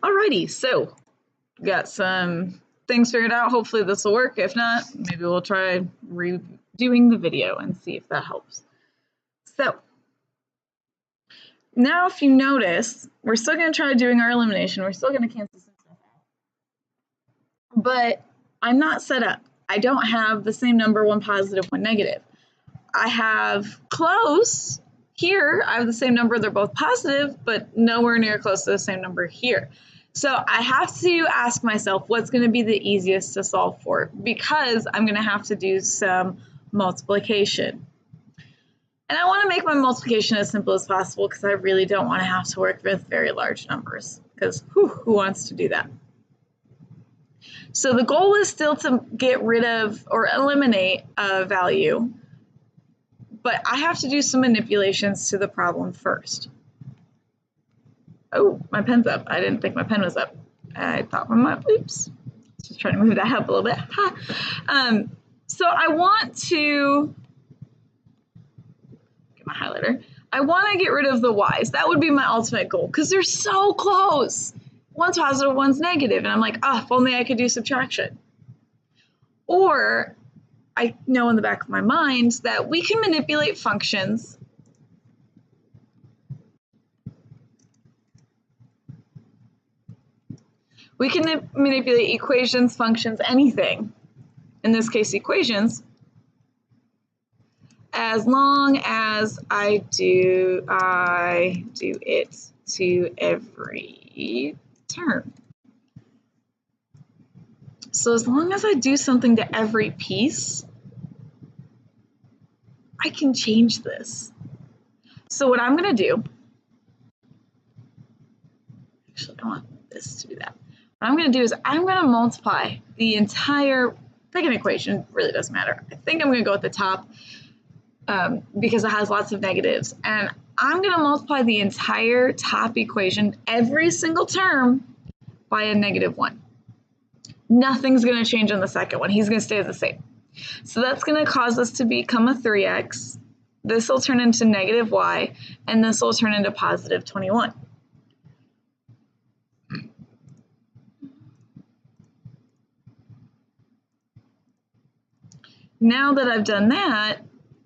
Alrighty, so got some things figured out. Hopefully this will work. If not, maybe we'll try redoing the video and see if that helps. So now if you notice, we're still going to try doing our elimination. We're still going to cancel some stuff out. But I'm not set up. I don't have the same number, one positive, one negative. I have close here. I have the same number. They're both positive, but nowhere near close to the same number here. So I have to ask myself what's going to be the easiest to solve for, because I'm going to have to do some multiplication. And I want to make my multiplication as simple as possible because I really don't want to have to work with very large numbers, because who wants to do that? So the goal is still to get rid of or eliminate a value, but I have to do some manipulations to the problem first. Oh, my pen's up. I didn't think my pen was up. I thought my mic, oops. Just trying to move that up a little bit. So I want to get my highlighter. I want to get rid of the y's. That would be my ultimate goal because they're so close. One's positive, one's negative. And I'm like, oh, if only I could do subtraction. Or I know in the back of my mind that we can manipulate functions we can manipulate equations, functions, anything, in this case equations, as long as I do it to every term. So as long as I do something to every piece, I can change this. So what I'm going to do, actually I want this to do that. What I'm going to do is I'm going to multiply the entire, pick an equation, really doesn't matter. I think I'm going to go at the top because it has lots of negatives. And I'm going to multiply the entire top equation, every single term, by a -1. Nothing's going to change on the second one. He's going to stay the same. So that's going to cause us to become a 3x. This will turn into -y, and this will turn into positive 21. Now that I've done that,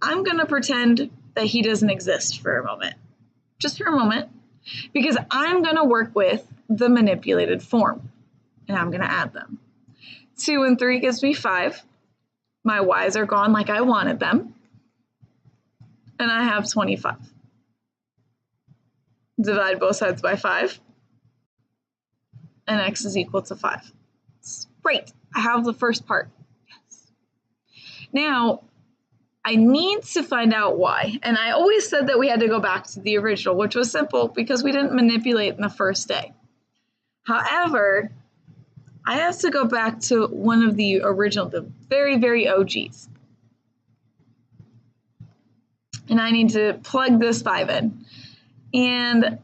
I'm going to pretend that he doesn't exist for a moment. Just for a moment. Because I'm going to work with the manipulated form. And I'm going to add them. 2 and 3 gives me 5. My y's are gone like I wanted them. And I have 25. Divide both sides by 5. And x is equal to 5. Great. I have the first part. Now, I need to find out why. And I always said that we had to go back to the original, which was simple because we didn't manipulate in the first day. However, I have to go back to one of the original, the very, very OGs. And I need to plug this 5 in. And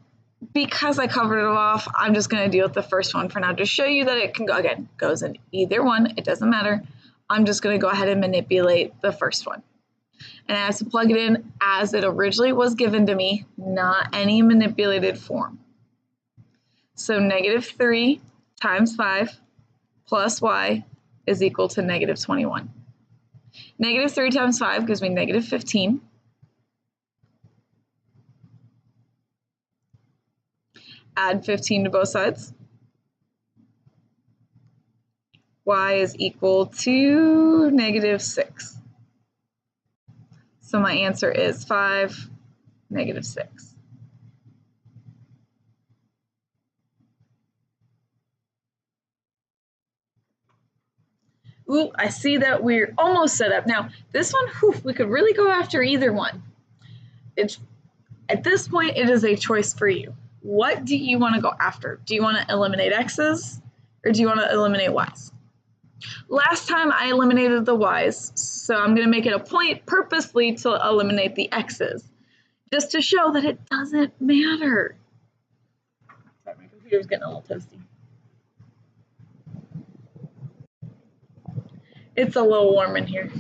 because I covered it off, I'm just going to deal with the first one for now to show you that it can go, again, goes in either one. It doesn't matter. I'm just going to go ahead and manipulate the first one. And I have to plug it in as it originally was given to me, not any manipulated form. So -3 times 5 plus y is equal to -21. -3 times 5 gives me -15. Add 15 to both sides. Y is equal to -6. So my answer is 5, -6. Ooh, I see that we're almost set up. Now, this one, whew, we could really go after either one. At this point, it is a choice for you. What do you want to go after? Do you want to eliminate x's or do you want to eliminate y's? Last time I eliminated the y's, so I'm going to make it a point purposely to eliminate the x's, just to show that it doesn't matter. Sorry, my computer's getting a little toasty. It's a little warm in here.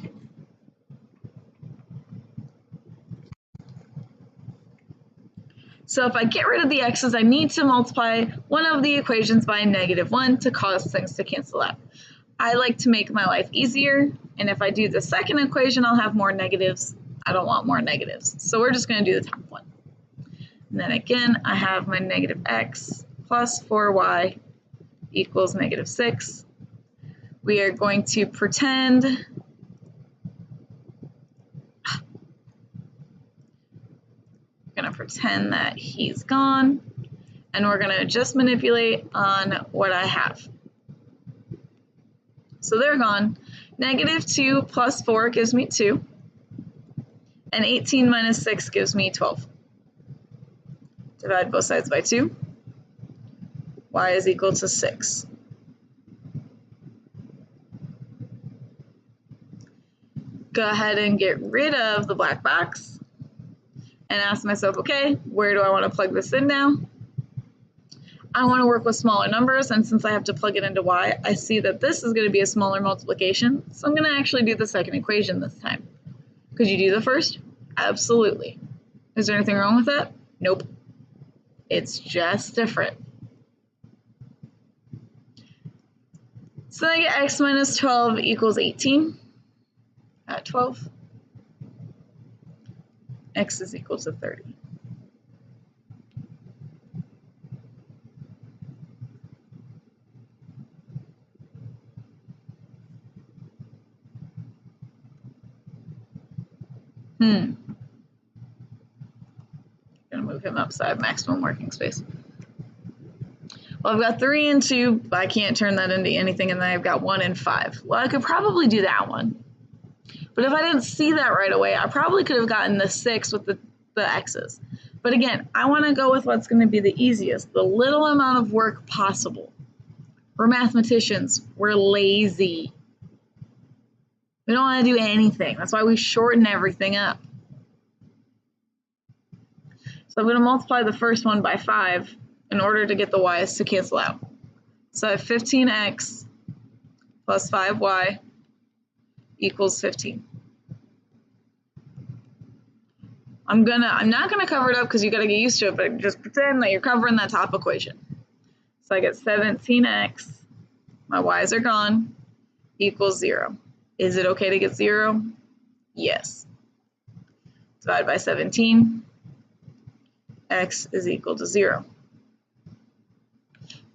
So if I get rid of the x's, I need to multiply one of the equations by -1 to cause things to cancel out. I like to make my life easier, and if I do the second equation, I'll have more negatives. I don't want more negatives, so we're just going to do the top one. And then again, I have my -x plus 4y equals -6. We are going to pretend that he's gone, and we're going to just manipulate on what I have. So they're gone. -2 plus 4 gives me 2, and 18 minus 6 gives me 12. Divide both sides by 2. Y is equal to 6. Go ahead and get rid of the black box and ask myself, okay, where do I want to plug this in now? I want to work with smaller numbers, and since I have to plug it into y, I see that this is going to be a smaller multiplication, so I'm going to actually do the second equation this time. Could you do the first? Absolutely. Is there anything wrong with that? Nope. It's just different. So I get x minus 12 equals 18 at 12. X is equal to 30. I'm gonna move him up so I have maximum working space. Well, I've got 3 and 2, but I can't turn that into anything, and then I've got 1 and 5. Well, I could probably do that one. But if I didn't see that right away, I probably could have gotten the 6 with the x's. But again, I want to go with what's going to be the easiest, the little amount of work possible. We're mathematicians. We're lazy. We don't want to do anything. That's why we shorten everything up. So I'm going to multiply the first one by 5 in order to get the y's to cancel out. So I have 15x plus 5y equals 15. I'm not gonna cover it up because you gotta get used to it, but just pretend that you're covering that top equation. So I get 17x, my y's are gone, equals 0. Is it okay to get 0? Yes. Divide by 17, x is equal to 0.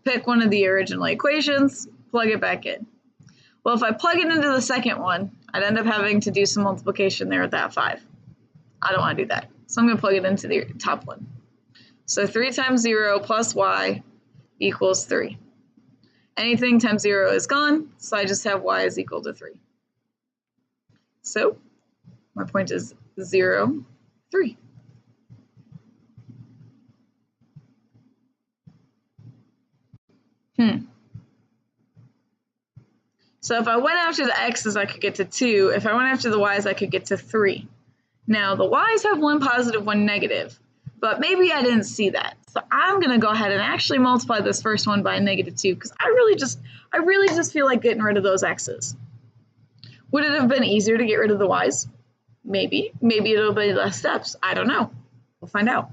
Pick one of the original equations, plug it back in. Well, if I plug it into the second one, I'd end up having to do some multiplication there with that 5. I don't want to do that. So I'm going to plug it into the top one. So 3 times 0 plus y equals 3. Anything times 0 is gone, so I just have y is equal to 3. So my point is 0, 3. So if I went after the x's, I could get to 2. If I went after the y's, I could get to 3. Now, the y's have one positive, one negative, but maybe I didn't see that. So I'm going to go ahead and actually multiply this first one by -2 because I really just feel like getting rid of those x's. Would it have been easier to get rid of the y's? Maybe. Maybe it'll be less steps. I don't know. We'll find out.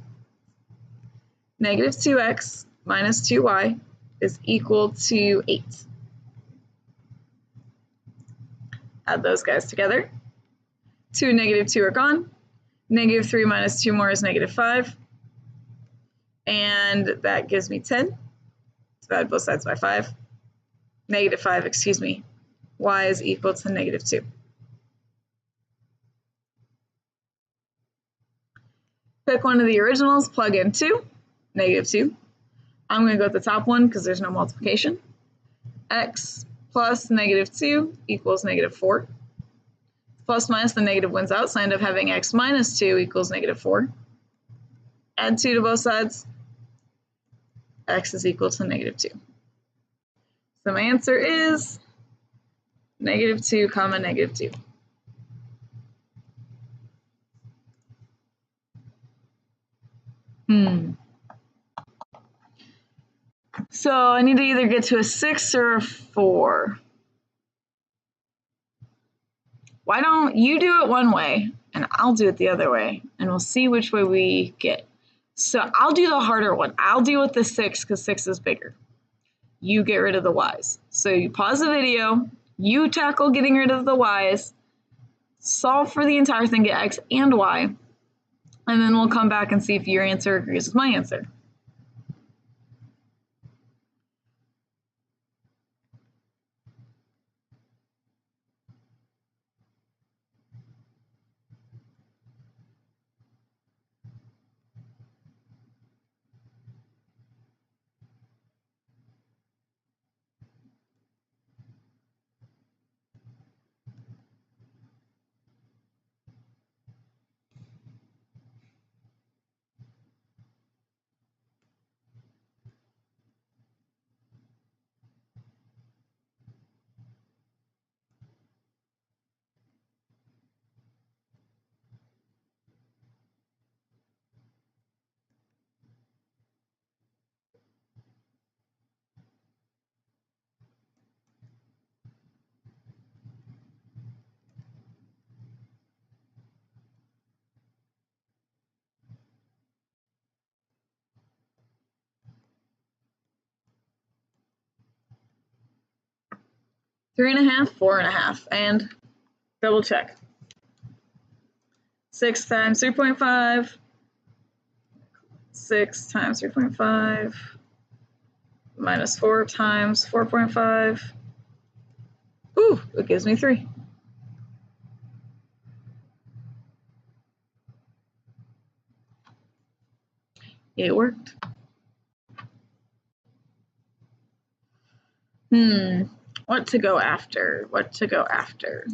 -2x minus 2y is equal to 8. Add those guys together. 2 and -2 are gone. -3 minus 2 more is -5. And that gives me 10. Divide both sides by 5. -5, excuse me. Y is equal to -2. Pick one of the originals, plug in 2, -2. I'm going to go with the top one because there's no multiplication. X plus -2 equals -4. Plus minus, the negative wins out, so I end up having x minus 2 equals -4. Add 2 to both sides. X is equal to -2. So my answer is -2, -2. So I need to either get to a 6 or a 4. Why don't you do it one way and I'll do it the other way, and we'll see which way we get. So I'll do the harder one. I'll deal with the 6 because 6 is bigger. You get rid of the y's. So you pause the video, you tackle getting rid of the y's, solve for the entire thing, get x and y, and then we'll come back and see if your answer agrees with my answer. Three and a half, 4.5, and double check. 6 times 3.5, 6 times 3.5, minus 4 times 4.5. Ooh, it gives me 3. It worked. What to go after? What to go after?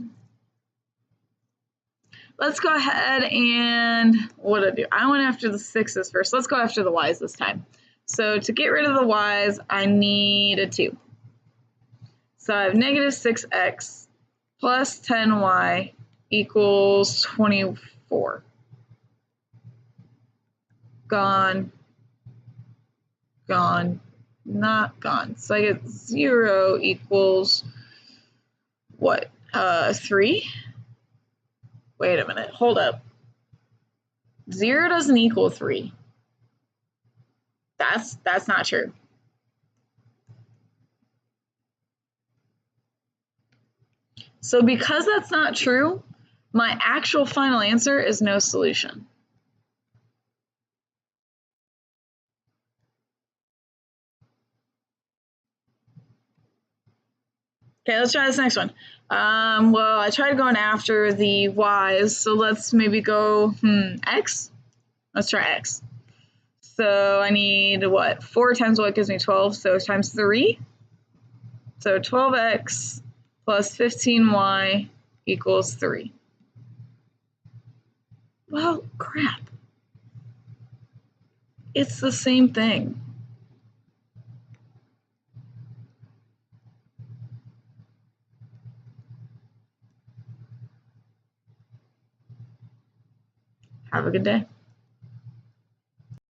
Let's go ahead and what do I do? I went after the 6's first. Let's go after the y's this time. So to get rid of the y's, I need a 2. So I have negative 6x plus 10y equals 24. Gone, gone, not gone. So I get 0 equals what? 3? Wait a minute, hold up. 0 doesn't equal 3. That's not true. So because that's not true, my actual final answer is no solution. Okay, let's try this next one. Well, I tried going after the y's, so let's maybe go, x? Let's try x. So I need, what, 4 times what gives me 12, so times 3. So 12x plus 15y equals 3. Well, crap. It's the same thing. Have a good day.